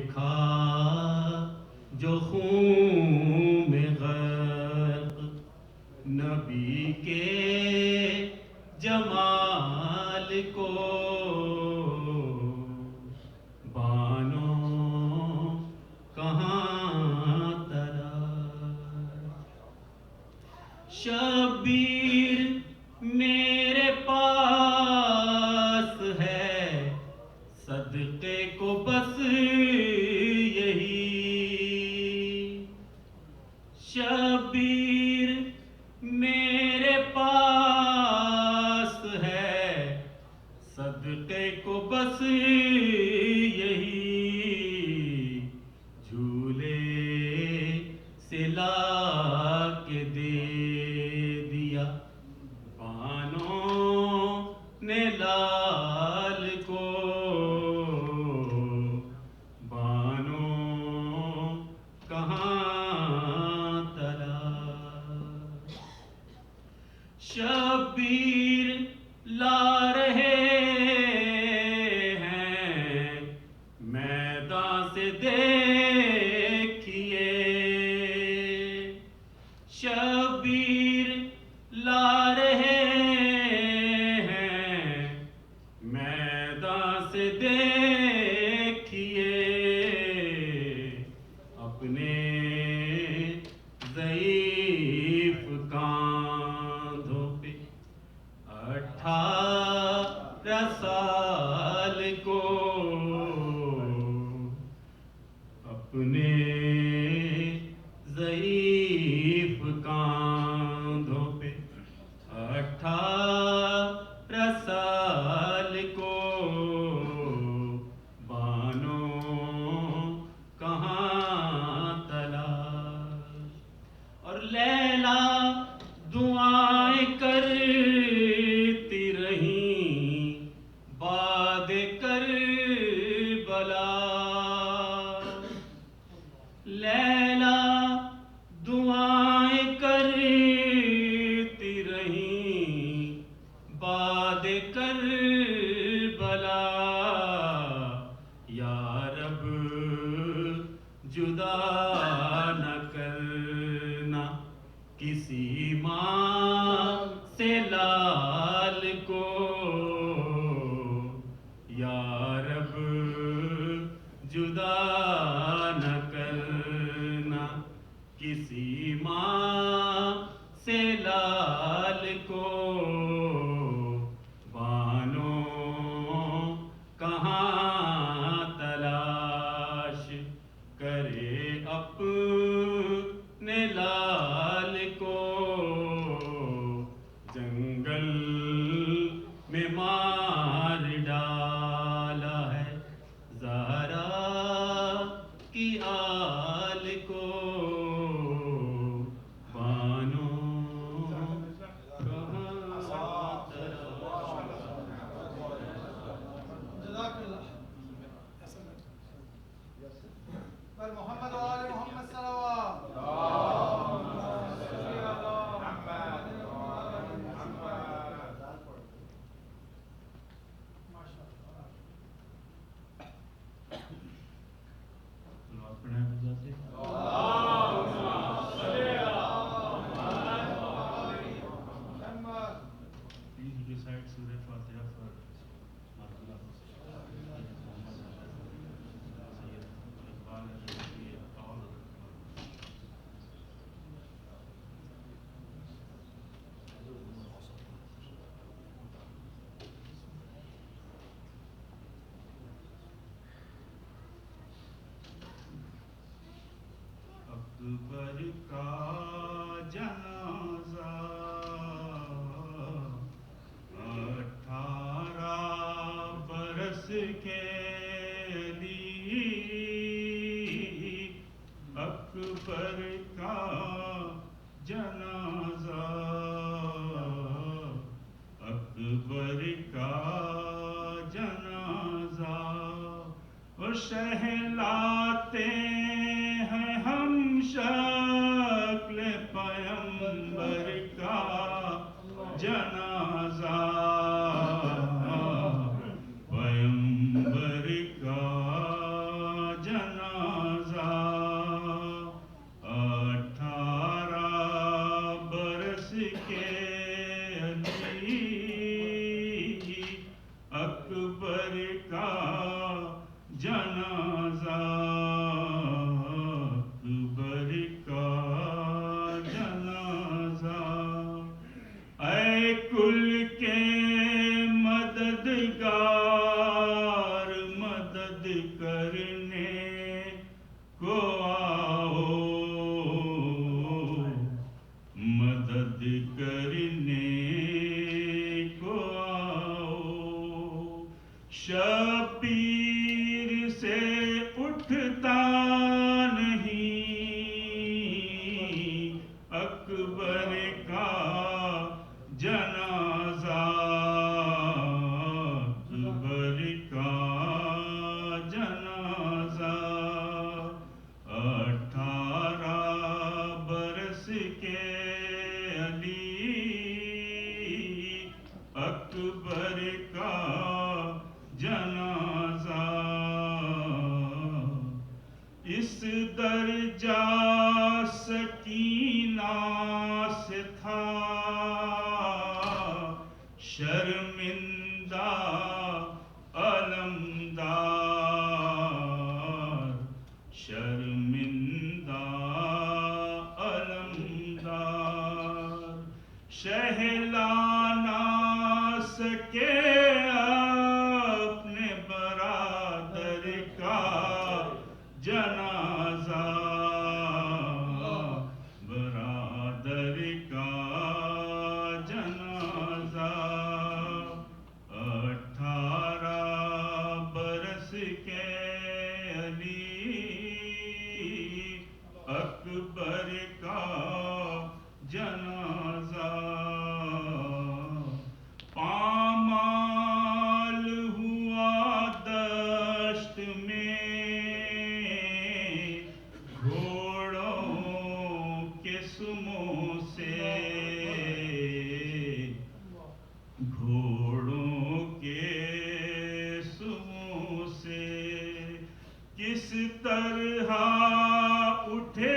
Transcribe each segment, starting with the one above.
دیکھا جو خون میں غرق نبی کے جمال کو، بانو کہاں تلاش؟ شبیر میرے پاس ہے صدقے کو بس یہی، شبیر میرے پاس ہے صدقے کو بس یہی، جھولے سے لا کے دے دیا بانوں نے لال کو، بانوں کہاں تلاش؟ شبیر لا رہے ہیں میدان سے دیکھیے، شبیر لا رہے ہیں میدان سے دیکھیے، اپنے ضعیف کاندھوں پہ 18 سال کو، اپنے ضعیف کاندھوں پہ 18 سال کو، بانوں کہاں تلاش؟ اور لیلا دعائیں کرتی رہیں باد کربلا، لیلا دعائیں کرتی رہیں باد کربلا، یا رب جدا نہ کرنا کسی ماں سے لال کو، یا رب جدا نہ کرنا کسی ماں سے لال کو، بانوں کہاں تلاش کرے اپنے لال کو، جنگل میں مار ڈالا ہے زہرا کی آل کو، بانوں کہاں محمد وآل محمد صلوات Please recite Surah Fatiha for Martula. اکبر کا جنازہ 18 برس کے لیے، اکبر کا جنازہ، اکبر کا جنازہ، وہ شہلاتے ہیں ہم شکل پیمبر کا جنازہ، پیمبر کا جنازہ، جنازہ اکبر کا جنازہ اے کل کے مددگار مدد کرنے کو آؤ مدد کرنے کو آؤ شبیر سے اٹھتا نہیں اکبر کا جنازہ اکبر کا جنازہ 18 برس کے علی اکبر کا جنازہ اس درجہ سکینہ سے تھا شرمندہ علمدار شرمندہ علمدار شہلا نہ سکے اپنے برادر کا جنازہ برادر کا جنازہ 18 برس کے علی اکبر کا جنازہ پامال ہوا دشت میں گھوڑوں کے سموں سے گھوڑوں کے سموں سے کس طرح اٹھے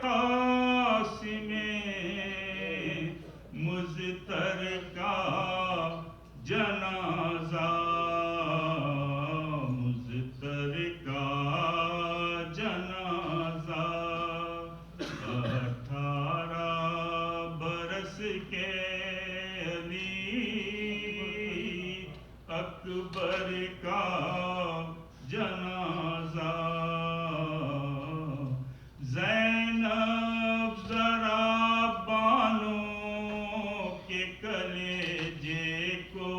قاسم مضطر کا جنازہ مضطر کا جنازہ 18 برس کے علی اکبر کا جنازہ زینب ذرا بانوں کے کلیجے کو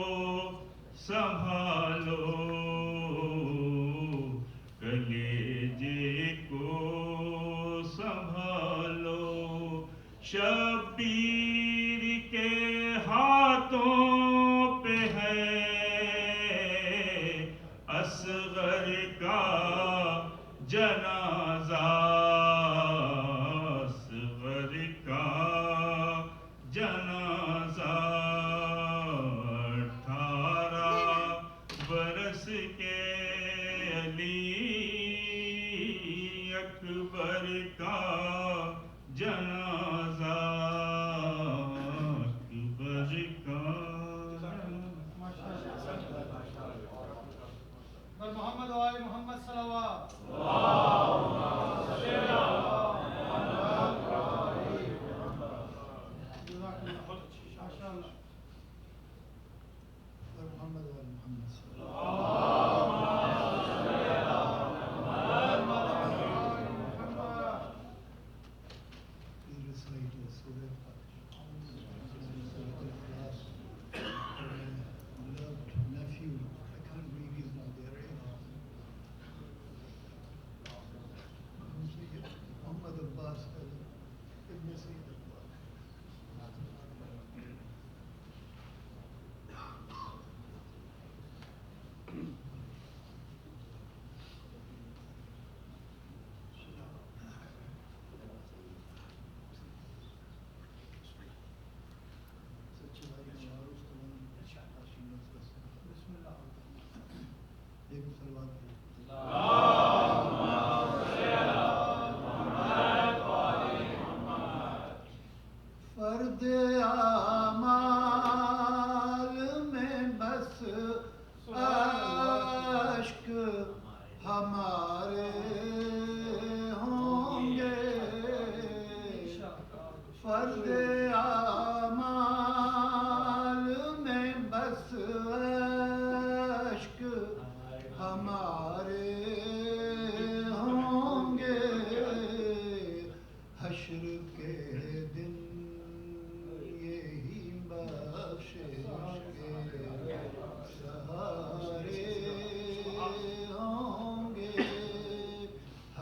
سنبھالو کلیجے کو سنبھالو شبیر کے ہاتھوں پہ ہے اصغر کا جنازہ اصغر کا جنازہ 18 برس کے علی اکبر کا جنازہ اکبر کا بر محمد و آل محمد صلوات محمد و آل محمد صلوات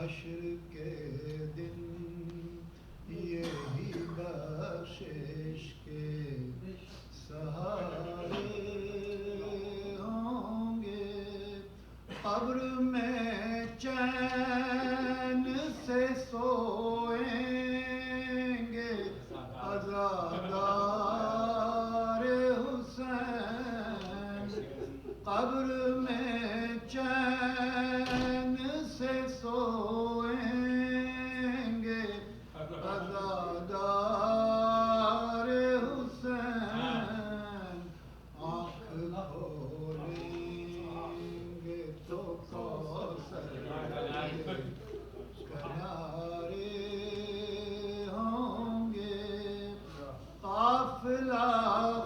حشر کے دن یہی بخشش کے سہارے ہوں گے. قبر میں چین سے سوئیں گے عزادار حسین. قبر میں چین سے سوئیں گے عزادار حسین. آنکھ کھولیں گے تو کوثر کے کنارے ہوں گے. قافلہ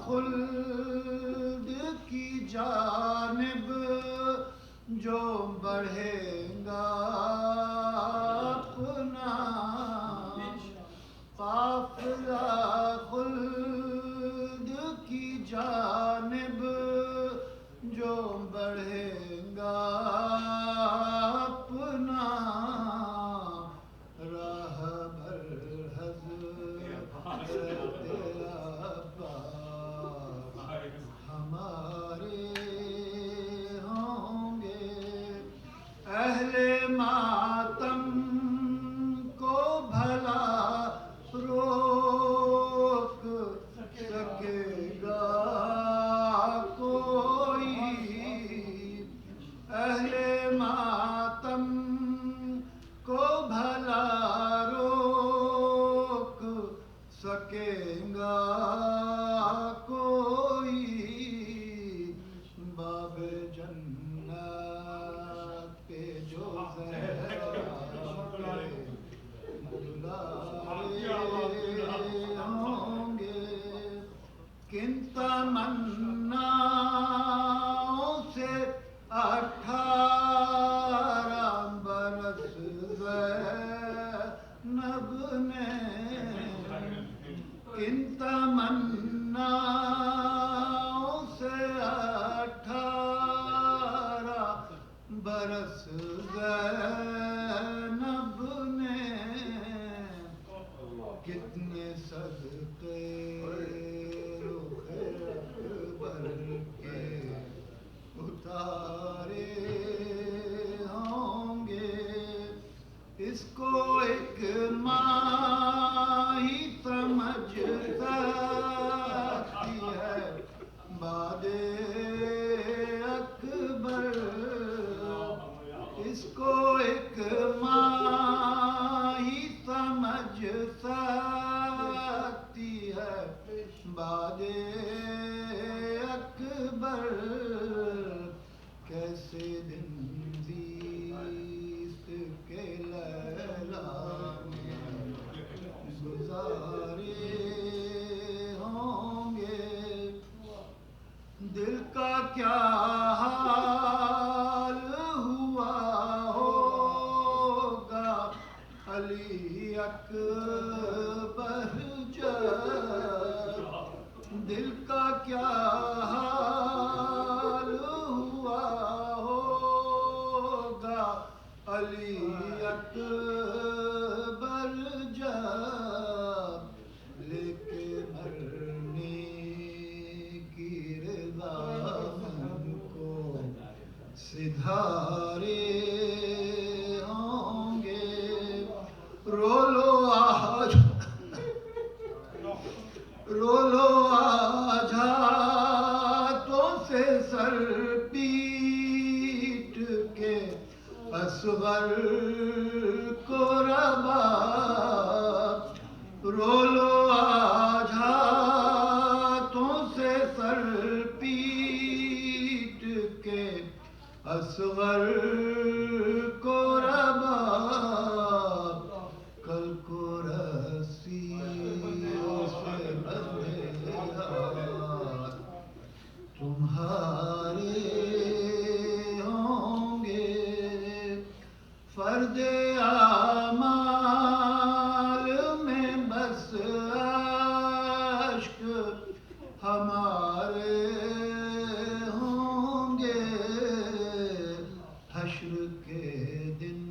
خلد کی جانب جو بڑھے گا اپنا. قافلہ خلد کی جانب جو بڑھے گا اپنا. راہبر حضرت عباس ہمارے ہوں گے. اہل ماتم کو بھلا روک سکے گا کوئی. اہل ماتم کو بھلا روک سکے گا کوئی. باب جنت پہ جو بلارے ہوں گے. کن تمناؤں سے 18 برس زینب نے. کن تمناؤں سے 18 برس زینب نے. کتنے صدقے رخ اکبر کے اتارے ہوں گے. اس کو ایک ماں ہی سمجھ سکتی ہے بعد اکبر. اس کو ایک ماں ہی سمجھ سکتی ہے بعد اکبر. کیسے دن زیست کے لیلا میں گزارے ہوں گے. دل کا کیا حال ہوا ہوگا علی اکبر جب. دل کا کیا حال ہوا ہوگا علی اکبر جب. لے کے مرنے کی رضا ہم کو سدھارے ہوں گے. رو لو آج رو لو آج ہاتھوں سے سر پیٹ کے اصغر کو رباب. رو لو آج ہاتھوں سے سر پیٹ کے اصغر کو رباب. کل کو رسیوں سے بندھے ہاتھ تمہارے ہوں گے. فرد اعمال میں بس اشک ہمارے ہوں گے. حشر کے دن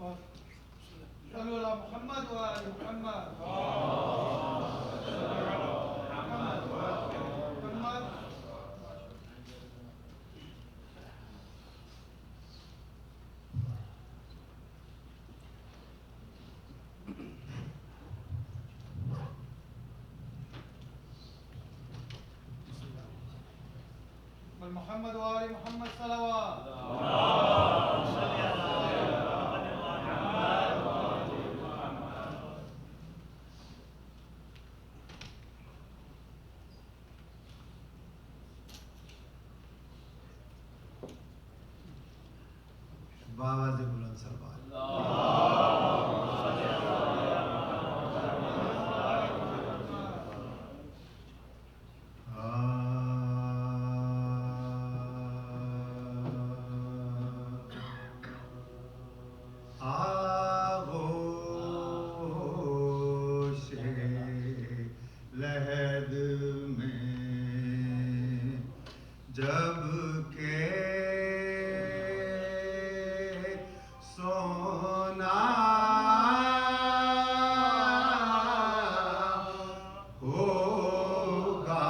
صلوا على محمد وآل محمد. محمد. محمد وآل محمد صلوات. بآواز بلند سلوات. آغوش لحد میں جب کہ سونا ہوگا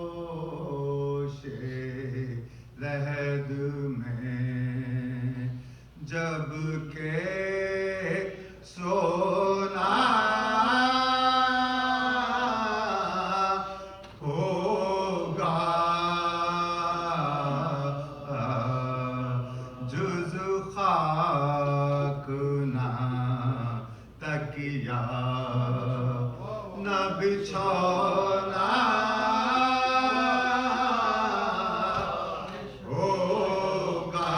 آغوش لحد میں جب کہ سونا ہوگا جز خاک نہ تکیا نہ بچھونا ہوگا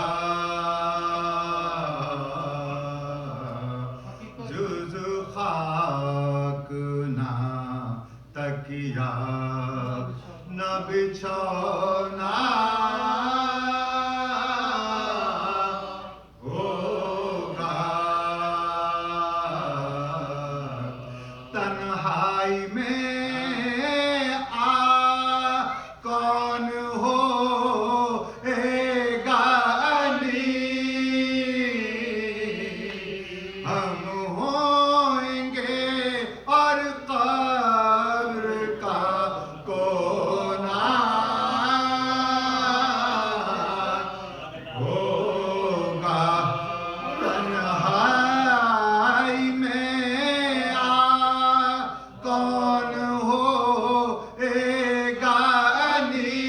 جز خاک نہ تکیا نہ بچھونا ہوگا تنہائی میں کون ہو گانی ہم ہوئیں گے اور قبر کا کونا ہوگا تنہائی میں کون ہو گانی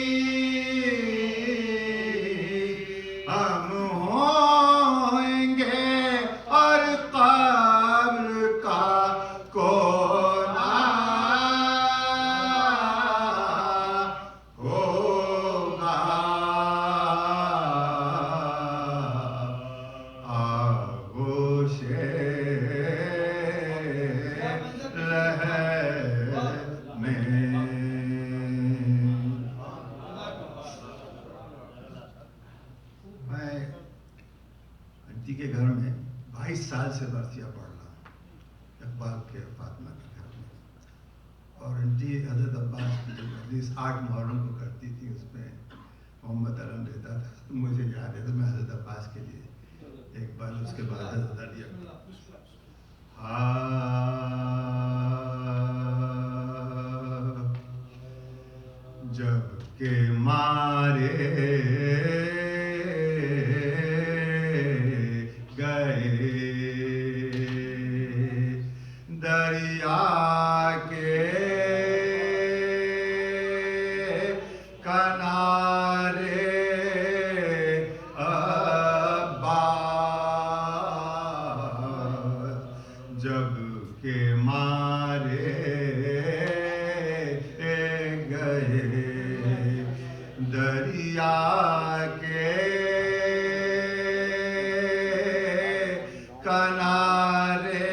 ہم ہوئیں گے اور قبر کا کونا ہوگا آغوش لحد میں میں انٹی کے گھر میں 22 سال سے برسیہ پڑھ رہا ہوں اقبال کے فاطمہ کے گھر میں اور انٹی حضرت عباس کی جو مجلس 8 محرم کو کرتی تھی اس میں محمد علم رہتا تھا مجھے یاد ہے تو میں حضرت عباس کے لیے ایک بار اس کے بعد حضرت علی جب کہ مارے گئے دریا کے کنارے عباس جب کہ مارے گئے دریا کے کنارے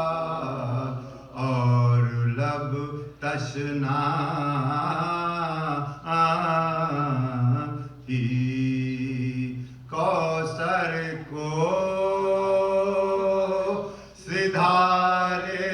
عباس اور لب تشنا ہی کوثر کو سدھارے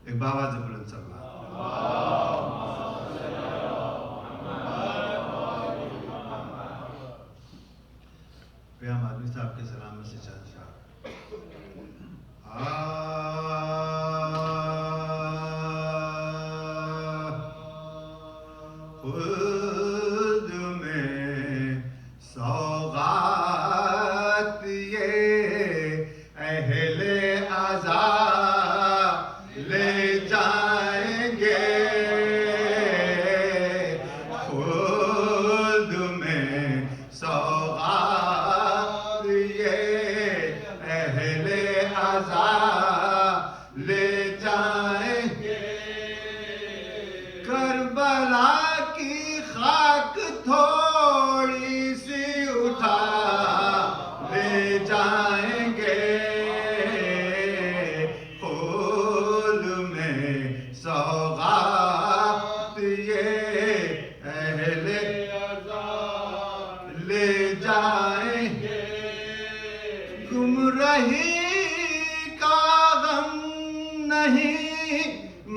ایک بابا سے بلند صلوات. قیام آدمی صاحب کے سلام سے چند شاہ. خود میں سوغات یہ اہل عزا لے جائیں گے. خود میں سوغات یہ اہل عزا لے جائیں گے. کربلا کی خاک تھوڑی سی اٹھا لے جائیں گے. خود میں سوغات یہ اہل عزا لے جائیں گے. گمراہی کا غم نہیں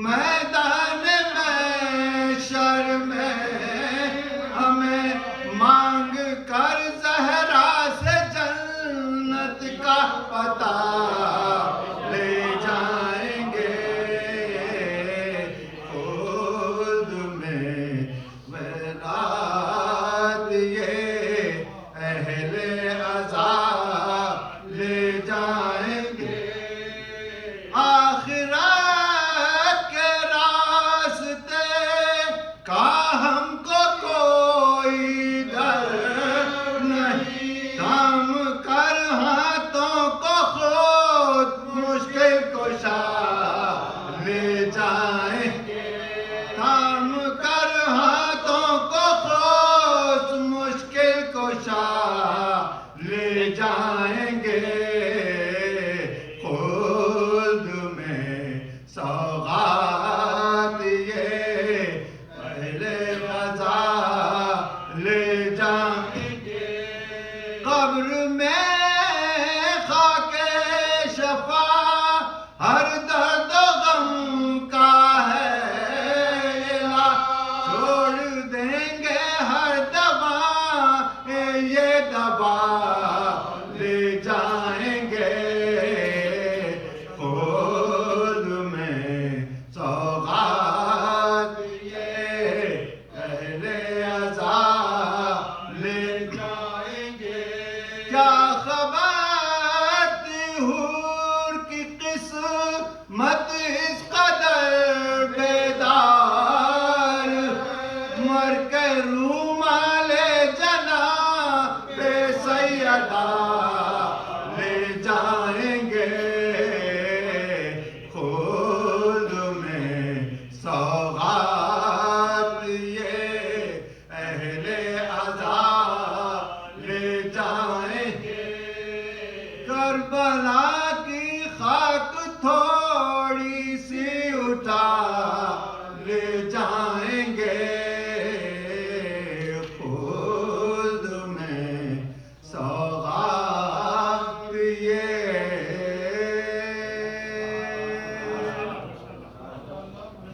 میدان محشر میں ہمیں مانگ کر زہرا سے جنت کا پتہ لے جائیں گے. خود میں ولات یہ اہل عزا لے جائیں گے. آخرت کے راستے کا ہم کو کوئی ڈر نہیں. تھام کر ہاتھوں کو خود مشکل کشا لے جائیں گے. تھام کر ہاتھوں کو خود مشکل کشا لے جائیں گے. خود میں سوغات یہ اہل عزا لے جائیں گے. قبر میں خاک شفا ہر درد و غم کا ہے. چھوڑ دیں گے ہر دوا یہ دوا لے جائیں گے. خود میں سوغات یہ اہل عزا لے جائیں گے. کیا خبر تھی حور کی قسمت اس قدر بیدار. مر کے رومال جناب سیدہ لے جائیں گے. خود میں سوغات یہ اہل عزا لے جائیں گے. کربلا کی خاک تھوڑی سی اٹھا لے جائیں گے. خود میں سوغات یہ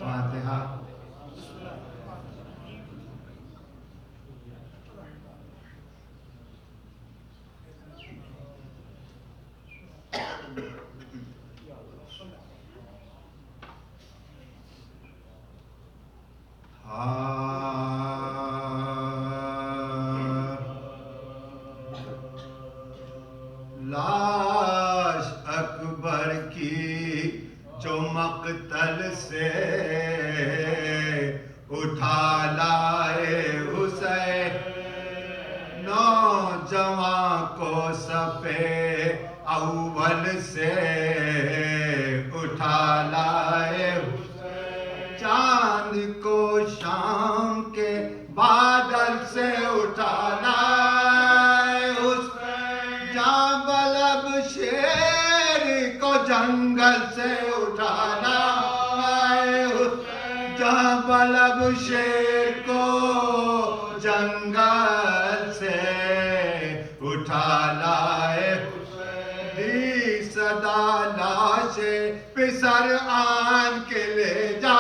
فاتحہ. لاش اکبر کی جو مقتل سے اٹھا لائے حسین. نوجوان کو صفے اول سے اٹھا لائے حسین. چاند کو شام کے بادل سے اٹھا لائے حسین. جاں بلب شیر کو جنگل سے اٹھا لائے حسین. جاں بلب شیر کو جنگل سے اٹھا لائے حسین. دی صدا لاشیں پسر سر آن کے لے جا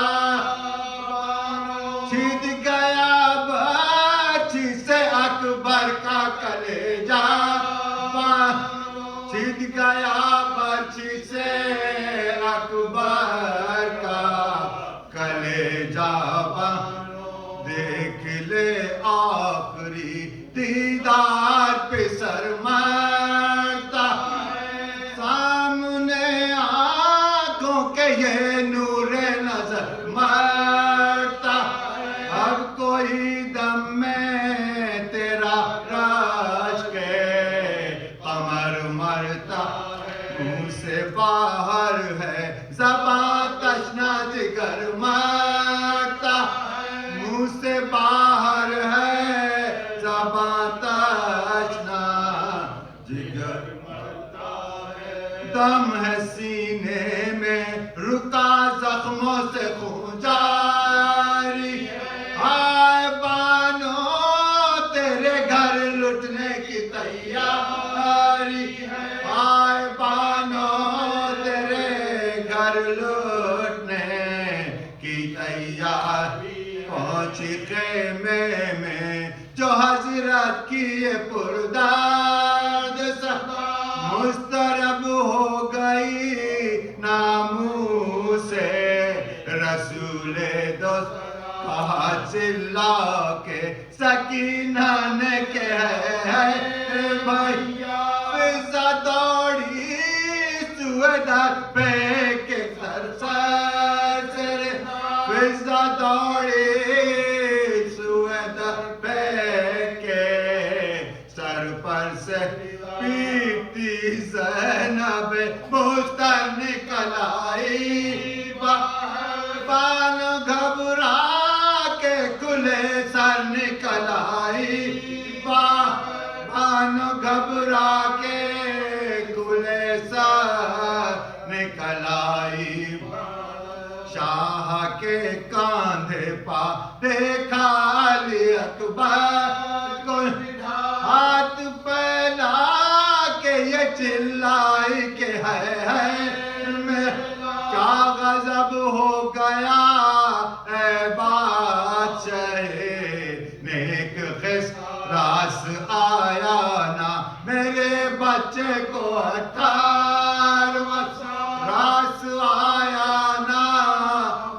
چھد گیا برچھی سے اکبر کا کلیجہ چھد گیا برچھی سے اکبر کا کلیجہ دیکھ لے آخری دیدار پہ سر مرتا سامنے آنکھوں کے یہ نور نظر مرتا اب کوئی دم میں تیرا راج کے قمر مرتا منہ سے باہر ہے زبان تشنا جگر مرتا منہ سے باہر ہے زبان تشنا جگر دم ہے سینے میں رکا زخموں سے خون جاری ہائے بانو تیرے گھر لٹنے کی تیاری ہائے بانو تیرے گھر لٹنے کی تیاری پہنچی خیمے میں جو حضرت کی یہ پردرد مسترب ہو گئی ناموں سے رسول دوست کہا چلا کے سکینہ نے کہا ہے بھائیا فضا دوڑی سوئے در پہ کے سر سے فضا دوڑی سوئے در پہ کے سر پر سے پیٹی زینب بستر نکل آئی بان گھبرا کے کھلے سر نکل آئی بان گھبرا کے کھلے سر نکل آئی شاہ کے کاندھے پا دیکھا علی اکبر کو ہاتھ پھیلا کے یہ چلائی کہ ہے میں کیا غضب ہو گیا اے بادشاہ نیک خس راس آیا نا میرے بچے کو 18 راس آیا نا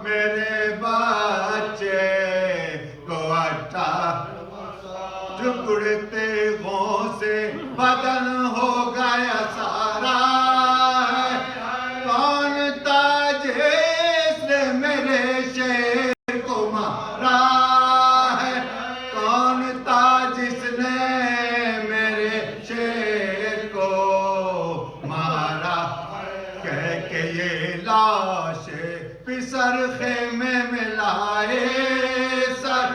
میرے بچے کو 18 ٹکڑتے غوں سے بدن ہو گیا سارا کون تھا جس نے میرے شیر کو مارا ہے کون تھا جس نے میرے شیر کو مارا کہہ کے یہ لاش پسر خیمے میں لائے سر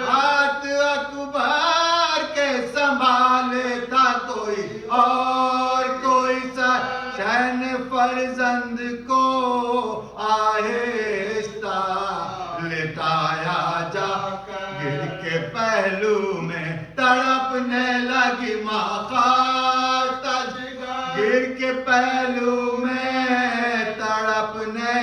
ہاتھ اکبر کے سنبھالے تھا کوئی اور کوئی سر شہن فرزند کو آہستہ لٹایا جا گر کے پہلو میں تڑپنے لگی ماں خاتج گر کے پہلو میں تڑپنے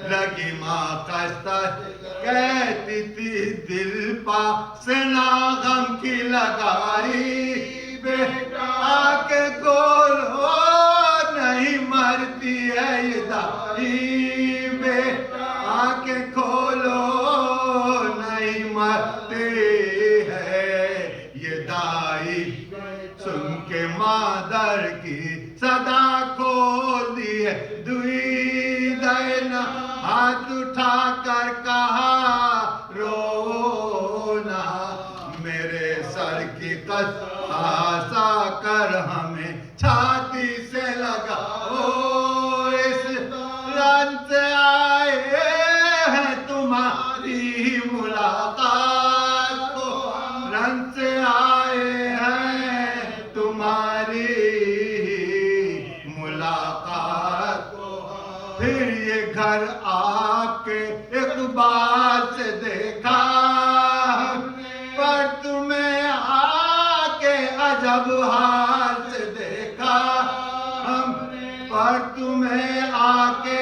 لگی ماں خاتج کہتی تھی دل پا سنا غم کی لگائی بیٹا آکے کھولو نہیں مرتی ہے یہ دائی بیٹا آکے کھولو نہیں مرتی ہے یہ دائی سن کے مادر کی صدا کھول دی ہے دوئی دینا ہاتھ اٹھا کر کہا رونا میرے سر کی قصاصا کر ہمیں چھاتی سے لگاؤ اس رن سے آئے ہیں تمہاری ملاقات کو رن سے آئے ہیں تمہاری ملاقات کو پھر یہ گھر آ کے اقبال سے دیکھا پر تمہیں آ کے عجب حال سے دیکھا ہم پر تمہیں آ کے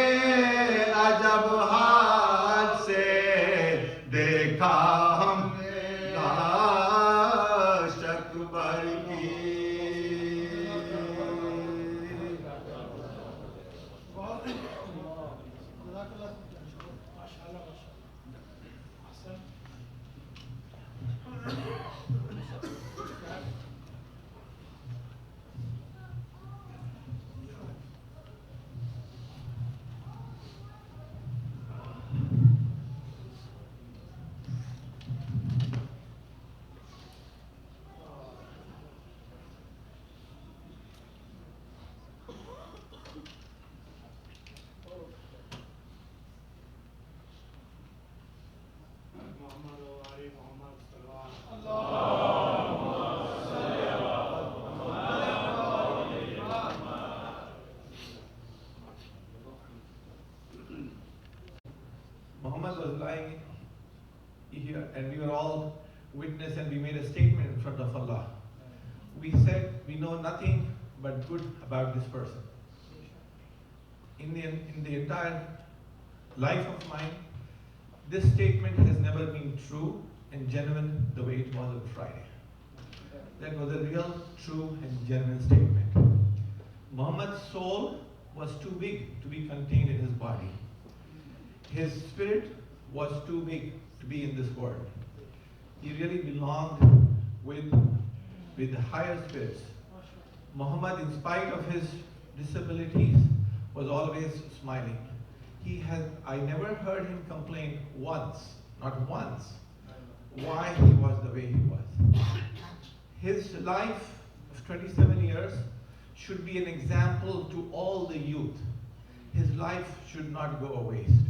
Muhammad was lying here and we were all witness and we made a statement in front of Allah. We said we know nothing but good about this person. In the entire life of mine, this statement has never been true and genuine the way it was on Friday. That was a real, true and genuine statement. Muhammad's soul was too big to be contained in his body. His spirit was too big to be in this world. He really belonged with the higher spirits. Muhammad, in spite of his disabilities, was always smiling. I never heard him complain once, not once, why he was the way he was. His life of 27 years should be an example to all the youth. His life should not go a waste.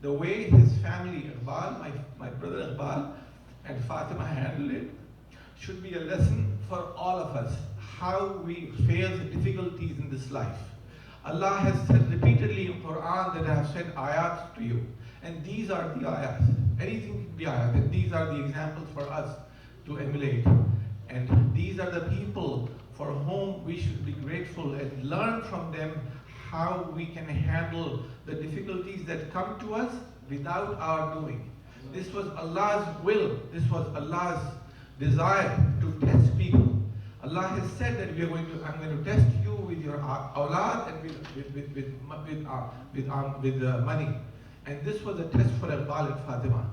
The way his family, Iqbal, my brother Iqbal, and Fatima handled it, should be a lesson for all of us, how we face difficulties in this life. Allah has said repeatedly in Quran that I have sent ayat to you. And these are the ayat. Anything can be ayat. And these are the examples for us to emulate. And these are the people for whom we should be grateful and learn from them how we can handle the difficulties that come to us without our doing. This was Allah's will. This was Allah's desire to test people. Allah has said that I'm going to test you with your awlad and with money. And this was a test for Iqbal and Fatima.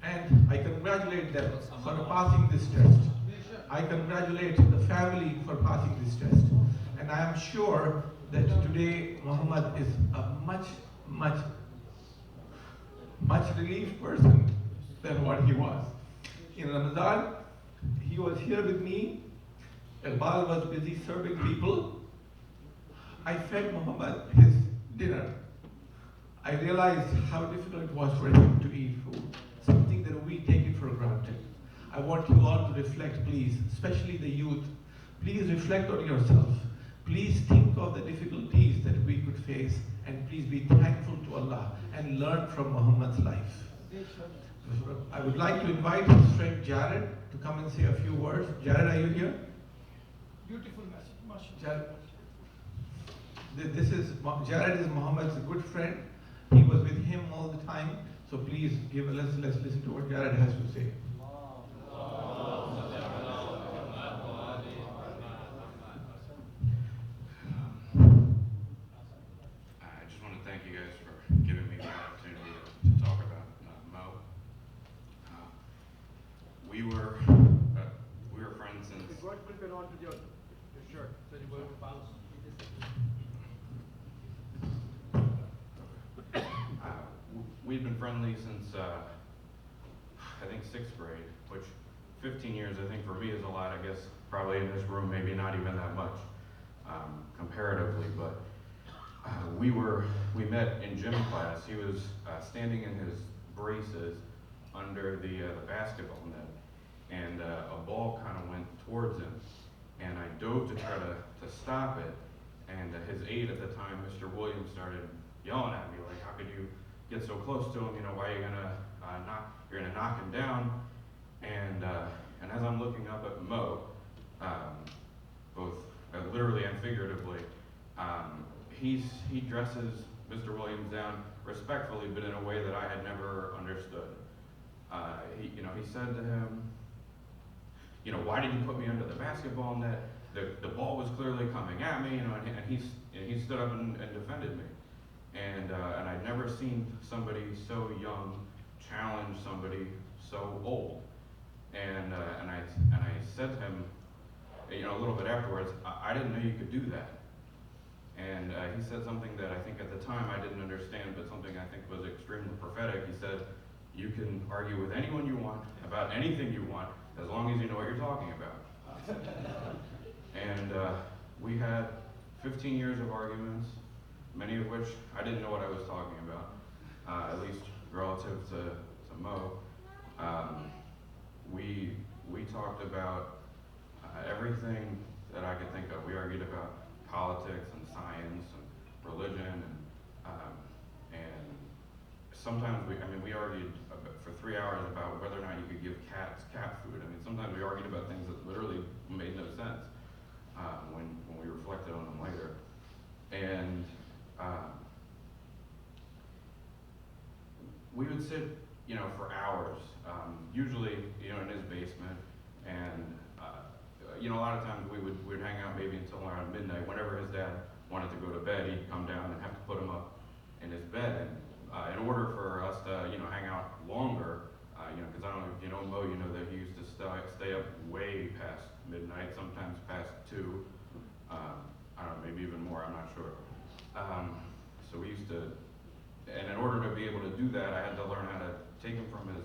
And I congratulate them for passing this test. I congratulate the family for passing this test. And I am sure that today Muhammad is a much relieved person than what he was. In Ramadan, he was here with me. Iqbal was busy serving people. I fed Muhammad his dinner. I realized how difficult it was for him to eat food, something that we take it for granted. I want you all to reflect, please, especially the youth. Please reflect on yourself. Please think of the difficulties that we could face, and please be thankful to Allah and learn from Muhammad's life. I would like to invite his friend Jared to come and say a few words. Jared, are you here? Beautiful message. Jared, Jared is Muhammad's good friend. He was with him all the time. So please let's listen to what Jared has to say. I just want to thank you guys for giving me the opportunity to talk about Mo. We were friends since. Clip it onto your shirt so you won't bounce. We've been friendly since I think 6th grade, which 15 years I think for me is a lot. I guess probably in this room maybe not even that much comparatively, but we met in gym class. He was standing in his braces under the basketball net, and a ball kind of went towards him, and I dove to try to stop it, and his aide at the time, Mr. Williams, started yelling at me like, how could you get so close to him? You know, why are you gonna knock him down? And as I'm looking up at Mo, both literally and figuratively, he dresses Mr. Williams down respectfully, but in a way that I had never understood. He said to him, why did you put me under the basketball net? The ball was clearly coming at me, and he stood up and defended me. And I'd never seen somebody so young challenge somebody so old. And I said to him, a little bit afterwards, I didn't know you could do that. And he said something that I think at the time I didn't understand, but something I think was extremely prophetic. He said, you can argue with anyone you want about anything you want, as long as you know what you're talking about. And we had 15 years of arguments, many of which I didn't know what I was talking about, at least relative to Mo. we talked about everything that I could think of. We argued about politics and science and religion and sometimes we argued for 3 hours about whether or not you could give cats cat food. I mean, sometimes we argued about things that literally made no sense when we reflected on them later. And we would sit, for hours, usually, in his basement, and a lot of times we'd hang out maybe until around midnight. Whenever his dad wanted to go to bed, he'd come down and have to put him up in his bed. And in order for us to, hang out longer, because I don't know if you know Mo, you know that he used to stay up way past midnight, sometimes past 2. I don't know, maybe even more, I'm not sure. So we used to, and in order to be able to do that, I had to learn how to take him from his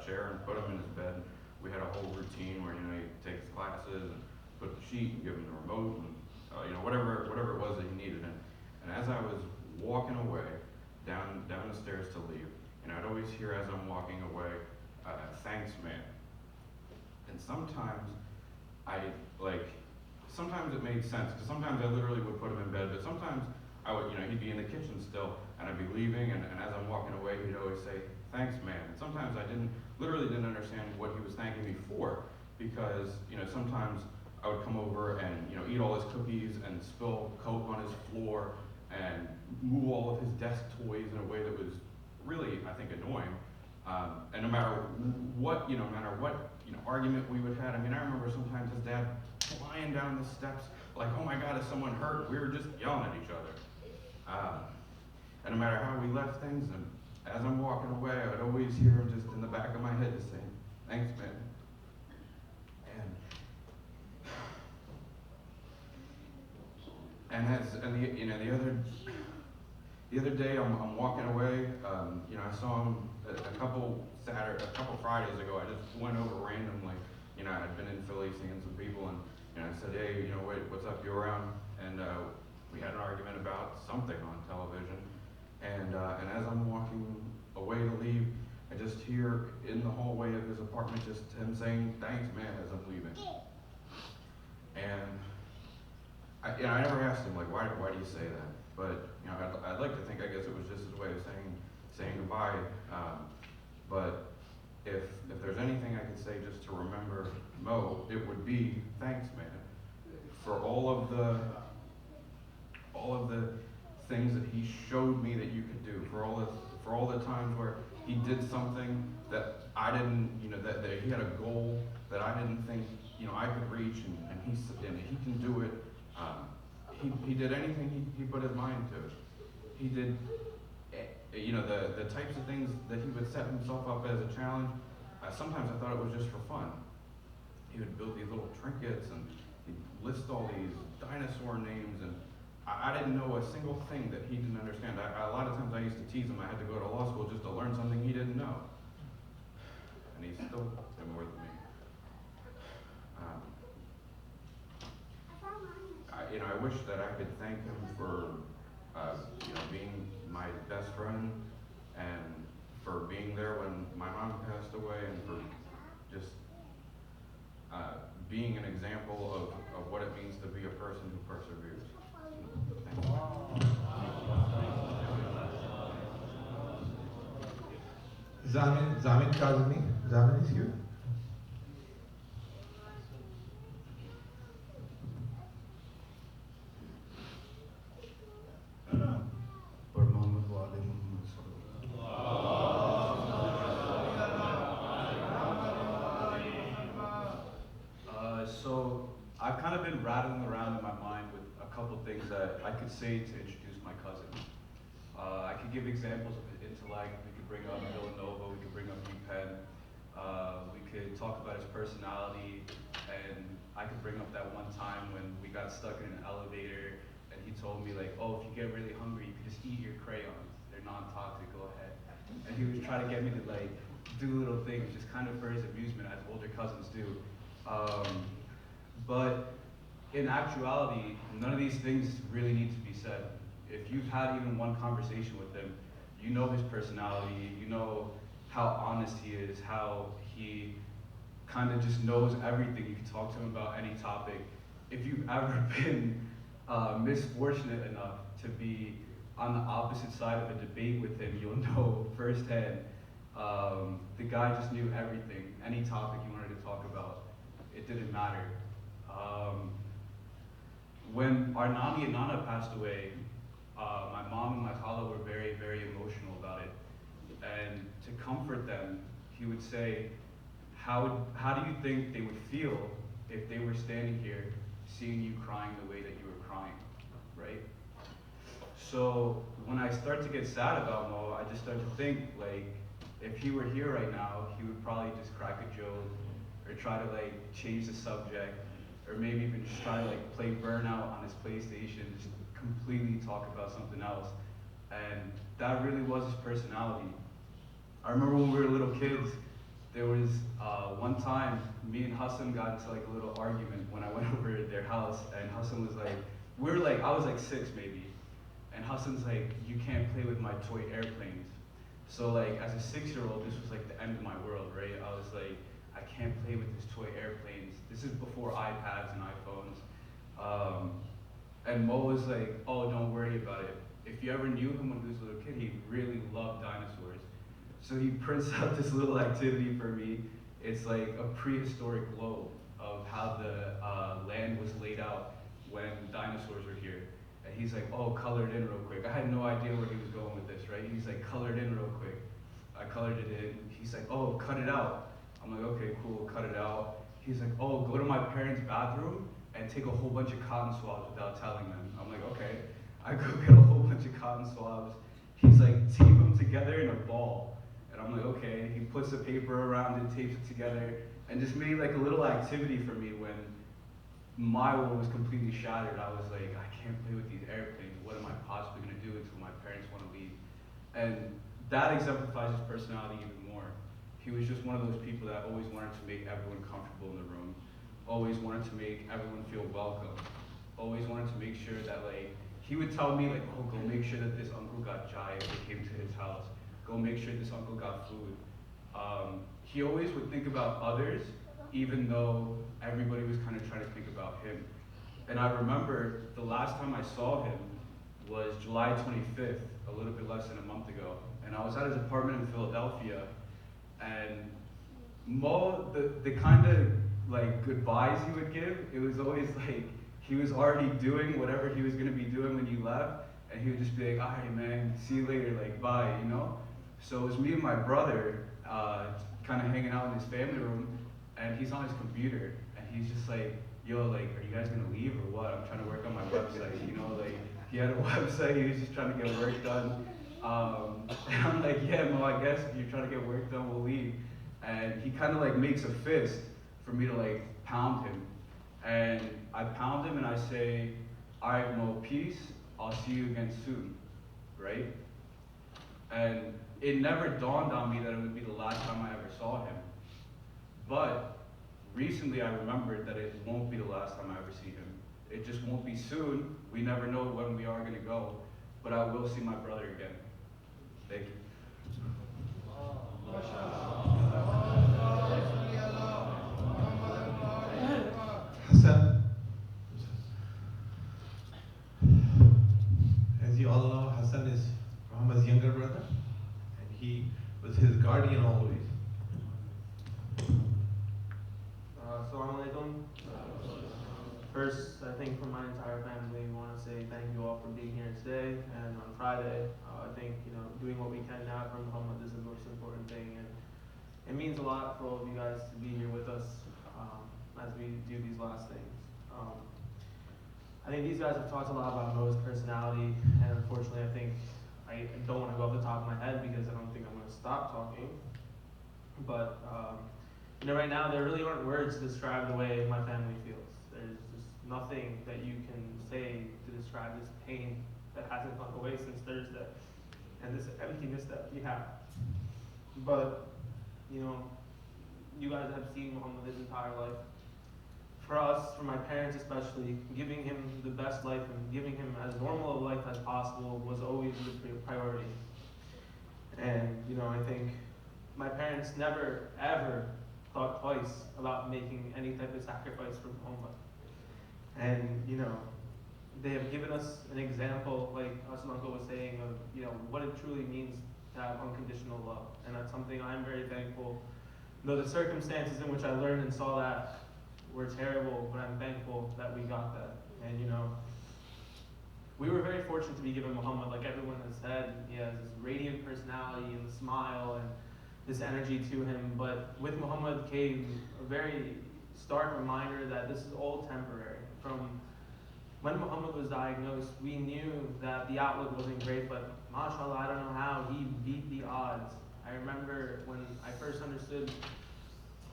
chair and put him in his bed. We had a whole routine where, he'd take his classes and put the sheet and give him the remote and, whatever it was that he needed. And as I was walking away down the stairs to leave, I'd always hear as I'm walking away, thanks, man. And sometimes sometimes it made sense, because sometimes I literally would put him in bed, but sometimes I would, he'd be in the kitchen still, and I'd be leaving, and as I'm walking away, he'd always say, thanks, man. And sometimes I literally didn't understand what he was thanking me for, because, sometimes I would come over and, eat all his cookies and spill Coke on his floor and move all of his desk toys in a way that was really, I think, annoying. And no matter what, argument we would have, I remember sometimes his dad flying down the steps, like, oh my God, is someone hurt? We were just yelling at each other. And no matter how we left things, and as I'm walking away, I'd always hear him just in the back of my head just saying, thanks, man. The other day I'm walking away. I saw him a couple Fridays ago. I just went over randomly. I'd been in Philly seeing some people, and I said, hey, what's up? You around? And we had an argument about something on television. And as I'm walking away to leave, I just hear in the hallway of his apartment just him saying, thanks, man, as I'm leaving. And I never asked him, like, why do you say that? But, I'd like to think, I guess it was just his way of saying goodbye. But if there's anything I could say just to remember Mo, it would be, thanks, man, for all of the things that he showed me that you could do, for all the times where he did something that I didn't, that he had a goal that I didn't think, I could reach, and he can do it. He did anything he put his mind to. He did, the types of things that he would set himself up as a challenge. Sometimes I thought it was just for fun. He would build these little trinkets, and he'd list all these dinosaur names, and I didn't know a single thing that he didn't understand. A lot of times I used to tease him. I had to go to law school just to learn something he didn't know. And he's still did more than me. I wish that I could thank him for, being my best friend, and for being there when my mom passed away, and for just being an example of what it means to be a person who perseveres. Thank you. Zamin Kazmi. Zamin is here. So I've kind of been rattling around in my mind with a couple things that I could say to introduce my cousin. I could give examples of his intellect. We could bring up Villanova. We could bring up UPenn. We could talk about his personality, and I could bring up that one time when we got stuck in an elevator, and he told me, like, oh, if you get really hungry, you can just eat your crayons. They're non-toxic. Go ahead. And he was trying to get me to, like, do little things, just kind of for his amusement, as older cousins do. But in actuality, none of these things really need to be said. If you've had even one conversation with him, you know his personality, you know how honest he is, how he kind of just knows everything. You can talk to him about any topic. If you've ever been misfortunate enough to be on the opposite side of a debate with him, you'll know firsthand. The guy just knew everything. Any topic you wanted to talk about, it didn't matter. When our Nani and Nana passed away, my mom and my Khala were very, very emotional about it. And to comfort them, he would say, how do you think they would feel if they were standing here seeing you crying the way that you were crying, right? So when I start to get sad about Mo, I just start to think, like, if he were here right now, he would probably just crack a joke or try to like change the subject, or maybe even just try to like play Burnout on his PlayStation, just completely talk about something else. And that really was his personality. I remember when we were little kids, there was one time me and Hassan got into like a little argument when I went over to their house, and Hassan was like, I was like 6 maybe, and Hassan's like, you can't play with my toy airplanes. So like as a 6-year-old, this was like the end of my world, right? I was like, I can't play with these toy airplanes. This is before iPads and iPhones. And Mo was like, oh, don't worry about it. If you ever knew him when he was a little kid, he really loved dinosaurs. So he prints out this little activity for me. It's like a prehistoric globe of how the land was laid out when dinosaurs were here. And he's like, oh, color it in real quick. I had no idea where he was going with this, right? He's like, color it in real quick. I colored it in. He's like, oh, cut it out. I'm like, okay, cool, cut it out. He's like, oh, go to my parents' bathroom and take a whole bunch of cotton swabs without telling them. I'm like, okay. I go get a whole bunch of cotton swabs. He's like, tape them together in a ball. And I'm like, okay. He puts the paper around it, tapes it together, and just made like a little activity for me when my world was completely shattered. I was like, I can't play with these airplanes. What am I possibly gonna do until my parents wanna leave? And that exemplifies his personality even more. He was just one of those people that always wanted to make everyone comfortable in the room, always wanted to make everyone feel welcome, always wanted to make sure that like, he would tell me like, oh, go make sure that this uncle got chai if they came to his house. Go make sure this uncle got food. He always would think about others, even though everybody was kind of trying to think about him. And I remember the last time I saw him was July 25th, a little bit less than a month ago. And I was at his apartment in Philadelphia, and Mo, the kind of like goodbyes he would give, it was always like, he was already doing whatever he was gonna be doing when you left, and he would just be like, all right, man, see you later, like, bye, you know? So it was me and my brother kind of hanging out in his family room, and he's on his computer, and he's just like, yo, like, are you guys gonna leave or what? I'm trying to work on my website, you know? Like, he had a website, he was just trying to get work done. And I'm like, yeah, Mo, I guess if you're trying to get work done, we'll leave. And he kind of like makes a fist for me to like pound him. And I pound him and I say, all right, Mo, peace, I'll see you again soon, right? And it never dawned on me that it would be the last time I ever saw him. But recently I remembered that it won't be the last time I ever see him. It just won't be soon. We never know when we are gonna go, but I will see my brother again. Thank you. Hassan, as you all know, Hassan is Muhammad's younger brother, and he was his guardian always. Assalamu alaikum. First, I think for my entire family, we want to say thank you all for being here today. And on Friday, I think doing what we can now for Muhammad is the most important thing, and it means a lot for all of you guys to be here with us as we do these last things. I think these guys have talked a lot about Mo's personality, and unfortunately, I think I don't want to go off the top of my head because I don't think I'm going to stop talking. But right now, there really aren't words to describe the way my family feels. There's just nothing that you can say to describe this pain that hasn't gone away since Thursday, and this emptiness that we have. But, you guys have seen Muhammad his entire life. For us, for my parents especially, giving him the best life and giving him as normal a life as possible was always the priority. And, I think my parents never, ever thought twice about making any type of sacrifice for Muhammad. And, you know, they have given us an example, like Uncle was saying, of, you know, what it truly means to have unconditional love. And that's something I'm very thankful. Though the circumstances in which I learned and saw that were terrible, but I'm thankful that we got that. And, you know, we were very fortunate to be given Muhammad, like everyone has said. He has this radiant personality and the smile and this energy to him. But with Muhammad came a very stark reminder that this is all temporary. From when Muhammad was diagnosed, we knew that the outlook wasn't great, but mashallah, I don't know how, he beat the odds. I remember when I first understood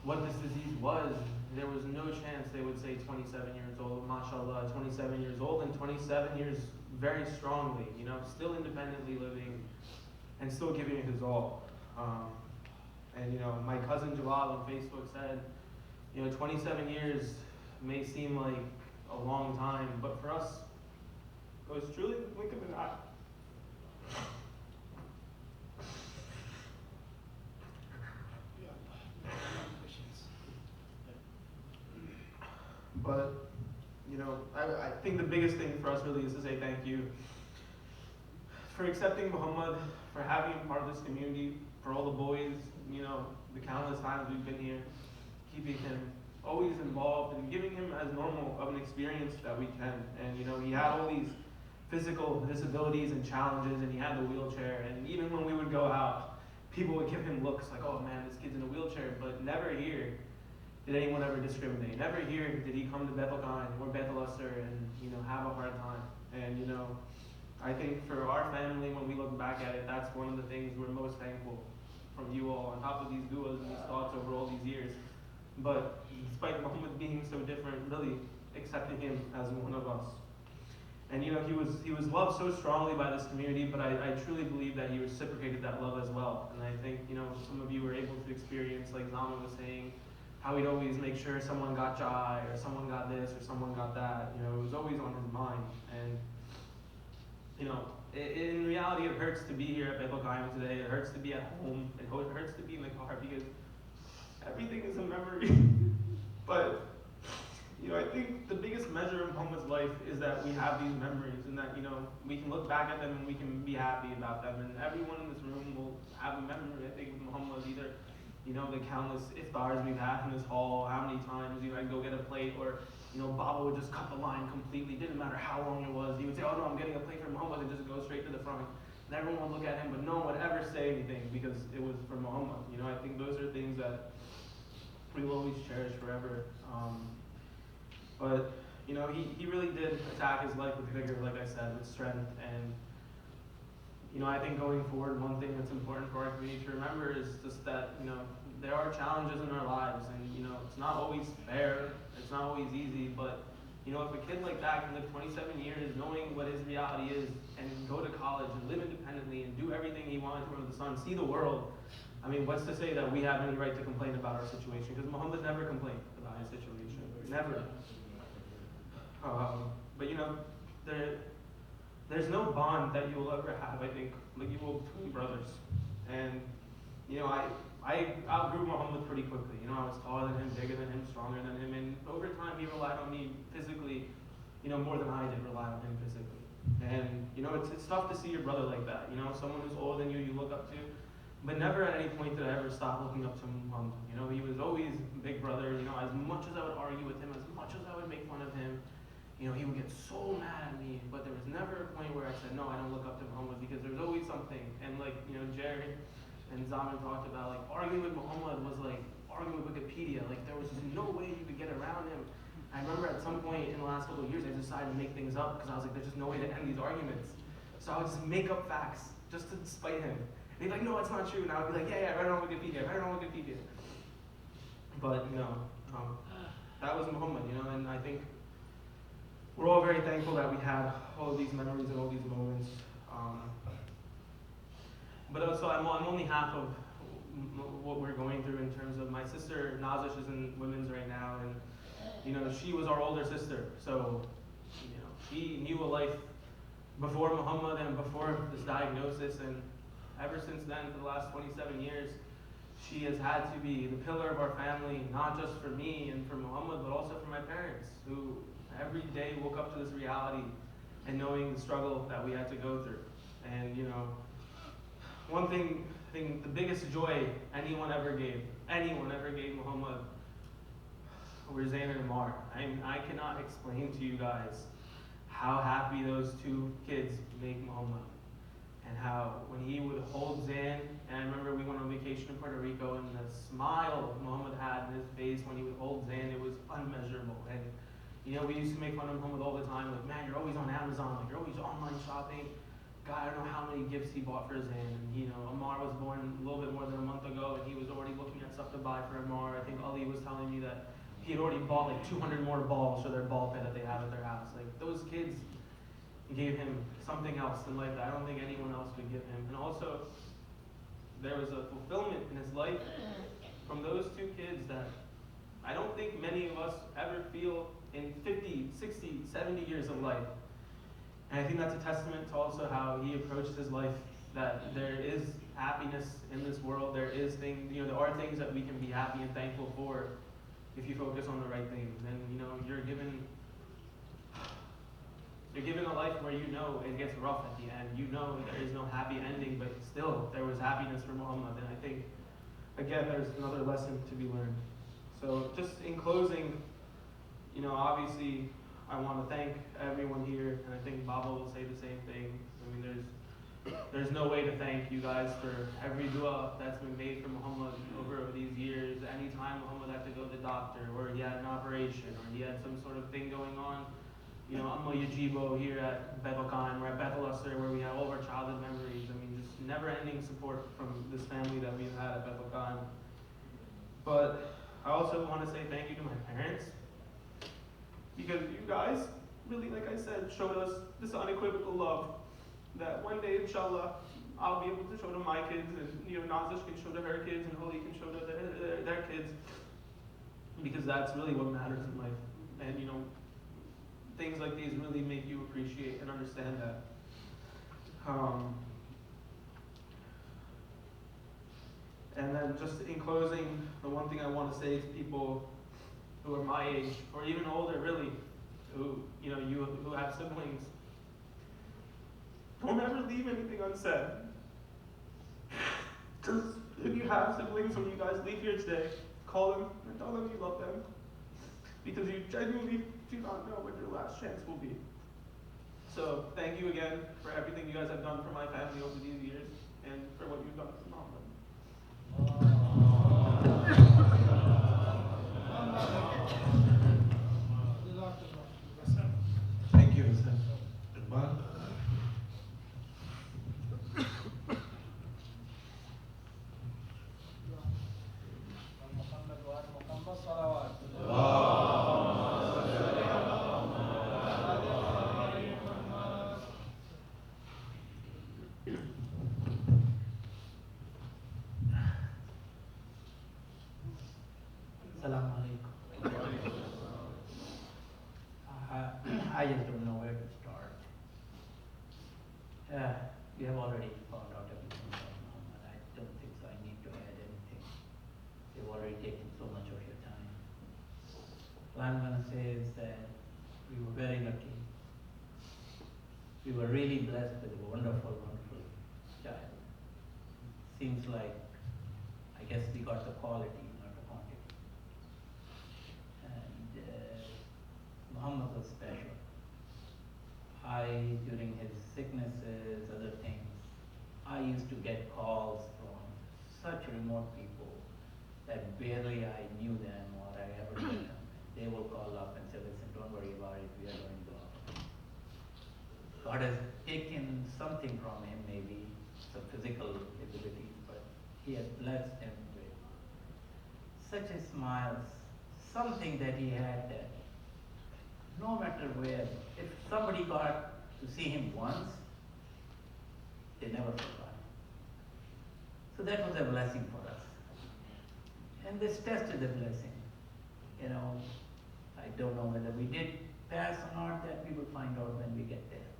what this disease was, there was no chance they would say 27 years old, mashallah, 27 years old, and 27 years very strongly, you know, still independently living and still giving it his all. And, you know, my cousin Jalal on Facebook said, you know, 27 years may seem like a long time, but for us, it was truly the blink of an eye. But, you know, I think the biggest thing for us really is to say thank you for accepting Muhammad, for having him part of this community, for all the boys, you know, the countless times we've been here, keeping him always involved and giving him as normal of an experience that we can. And, you know, he had all these physical disabilities and challenges, and he had the wheelchair, and even when we would go out, people would give him looks like, oh man, this kid's in a wheelchair, but never here did anyone ever discriminate. Never here did he come to Bethel Qayem or Bethel Usser and, you know, have a hard time. And, you know, I think for our family, when we look back at it, that's one of the things we're most thankful from you all, on top of these duas and these thoughts over all these years. But despite Muhammad being so different, really accepting him as one of us. And, you know, he was loved so strongly by this community, but I truly believe that he reciprocated that love as well. And I think, you know, some of you were able to experience, like Zama was saying, how he'd always make sure someone got Jai, or someone got this, or someone got that. You know, it was always on his mind. And, you know, in reality, it hurts to be here at Bethel Qayem today. It hurts to be at home. It hurts to be in the car, because everything is a memory. But, you know, I think the biggest measure of Muhammad's life is that we have these memories, and that, you know, we can look back at them and we can be happy about them. And everyone in this room will have a memory, I think, with Muhammad, either, you know, the countless iftars we've had in this hall, how many times, you know, I'd go get a plate, or, you know, Baba would just cut the line completely. Didn't matter how long it was. He would say, oh no, I'm getting a plate for Muhammad, and just go straight to the front. And everyone would look at him, but no one would ever say anything, because it was for Muhammad. You know, I think those are things that we will always cherish forever. But, you know, he really did attack his life with vigor, like I said, with strength. And, you know, I think going forward, one thing that's important for our community to remember is just that, you know, there are challenges in our lives, and, you know, it's not always fair, it's not always easy, but, you know, if a kid like that can live 27 years knowing what his reality is, and go to college and live independently and do everything he wanted to under the sun, see the world, I mean, what's to say that we have any right to complain about our situation? Because Muhammad never complained about his situation, never. But, you know, there's no bond that you will ever have, I think, like you will between brothers. And, you know, I outgrew Muhammad pretty quickly. You know, I was taller than him, bigger than him, stronger than him, and over time he relied on me physically, you know, more than I did rely on him physically. And, you know, it's tough to see your brother like that. You know, someone who's older than you look up to, but never at any point did I ever stop looking up to Muhammad. You know, he was always big brother. You know, as much as I would argue with him, as much as I would make fun of him, you know, he would get so mad at me, but there was never a point where I said, no, I don't look up to Muhammad, because there was always something. And like, you know, Jared and Zaman talked about, like, arguing with Muhammad was like arguing with Wikipedia. Like, there was just no way you could get around him. I remember at some point in the last couple of years, I decided to make things up, because I was like, there's just no way to end these arguments. So I would just make up facts, just to spite him. And he'd be like, no, it's not true. And I would be like, yeah, I read it on Wikipedia, I read it on Wikipedia. But, you know, that was Muhammad, you know, and I think we're all very thankful that we had all of these memories and all these moments. But also, I'm only half of what we're going through in terms of my sister, Nazish, is in women's right now, and, you know, she was our older sister. So, you know, she knew a life before Muhammad and before this diagnosis, and ever since then, for the last 27 years, she has had to be the pillar of our family, not just for me and for Muhammad, but also for my parents, who every day woke up to this reality and knowing the struggle that we had to go through. And you know, one thing, I think the biggest joy anyone ever gave Muhammad were Zayn and Ammar. I cannot explain to you guys how happy those two kids make Muhammad. And how when he would hold Zayn, and I remember we went on vacation in Puerto Rico, and the smile Muhammad had in his face when he would hold Zayn, it was unmeasurable. And you know, we used to make fun of Muhammad all the time, like, man, you're always on Amazon, like, you're always online shopping. God, I don't know how many gifts he bought for Zayn. And you know, Ammar was born a little bit more than a month ago, and he was already looking at stuff to buy for Ammar. I think Ali was telling me that he had already bought like 200 more balls for their ball pit that they have at their house. Like, those kids gave him something else in life that I don't think anyone else could give him. And also, there was a fulfillment in his life from those two kids that I don't think many of us ever feel in 50, 60, 70 years of life. And I think that's a testament to also how he approached his life, that there is happiness in this world. There is things, you know, there are things that we can be happy and thankful for if you focus on the right things. And you know, you're given a life where you know it gets rough at the end. You know there is no happy ending, but still there was happiness for Muhammad. And I think, again, there's another lesson to be learned. So just in closing, you know, obviously I want to thank everyone here, and I think Baba will say the same thing. I mean, there's no way to thank you guys for every dua that's been made for Muhammad over these years. Anytime Muhammad had to go to the doctor, or he had an operation, or he had some sort of thing going on, you know, Amma Yajibo here at Bethel Qayem, or at Bethel Asr, where we have all of our childhood memories. I mean, just never-ending support from this family that we've had at Bethel Qayem. But I also want to say thank you to my parents, because you guys really, like I said, showed us this unequivocal love that one day, inshallah, I'll be able to show to my kids, and you know, Nazish can show to her kids, and Holly can show to their kids, because that's really what matters in life. And you know, things like these really make you appreciate and understand that. And then just in closing, the one thing I want to say to people who are my age, or even older really, who, you know, who have siblings, don't ever leave anything unsaid. Just, if you have siblings, when you guys leave here today, call them and tell them you love them, because you genuinely do not know what your last chance will be. So thank you again for everything you guys have done for my family over these years, and for what you've done for Muhammad. Thank you, Hassan. Iqbal? Assalamu alaikum. I just don't know where to start. You have already found out everything about Muhammad. I don't think so. I need to add anything. You've already taken so much of your time. What I'm going to say is that we were very lucky. We were really blessed with a wonderful, wonderful child. Seems like, I guess we got the quality, not the quantity. And Muhammad was special. During his sicknesses, other things, I used to get calls from such remote people that barely I knew them or I ever met them. They will call up and say, listen, don't worry about it, we are going to go. God has taken something from him, maybe some physical abilities, but he has blessed him with such a smile, something that he had that no matter where, if somebody got to see him once, they never forgot. So that was a blessing for us. And this test is a blessing. You know, I don't know whether we did pass or not, that we will find out when we get there.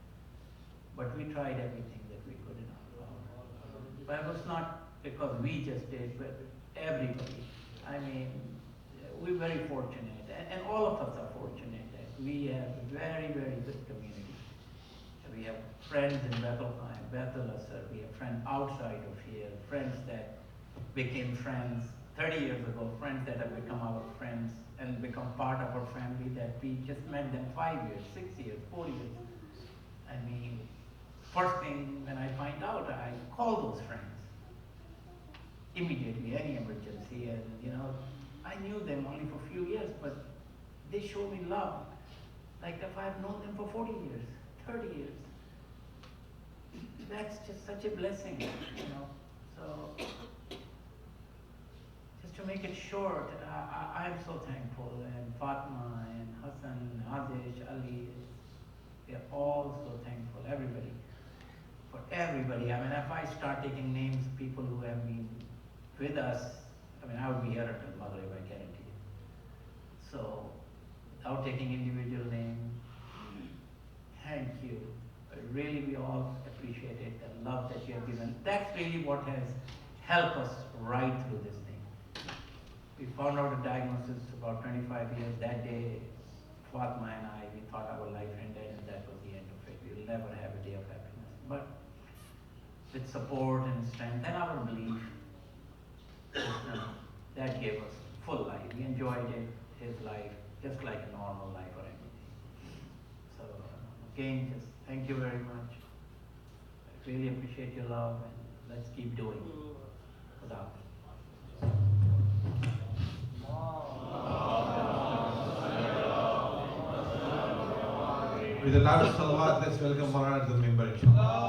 But we tried everything that we could in our power. But I was not because we just did, but everybody. I mean, we're very fortunate, and all of us are fortunate that we have a very, very good community. We have friends in Bethel, we have friends outside of here, friends that became friends 30 years ago, friends that have become our friends and become part of our family that we just met them 5 years, 6 years, 4 years. I mean, first thing when I find out, I call those friends immediately, any emergency, and I knew them only for a few years, but they show me love like if I've known them for 40 years, 30 years. That's just such a blessing, So, just to make it short, I'm so thankful, and Fatma and Hassan, Adesh, Ali, they're all so thankful, everybody, for everybody. I mean, if I start taking names, people who have been with us, I mean, I would be here until Maghrib, I guarantee you. So, without taking individual names, thank you. Really, we all appreciate it, the love that you have given. That's really what has helped us right through this thing. We found out a diagnosis about 25 years. That day, Fatma and I, we thought our life ended, and that was the end of it. We'll never have a day of happiness. But with support and strength and our belief, that gave us full life. We enjoyed it, his life, just like a normal life or anything. So again, just thank you very much. I really appreciate your love, and let's keep doing it without. With a loud salawat, let's welcome Maulana to the member, inshallah.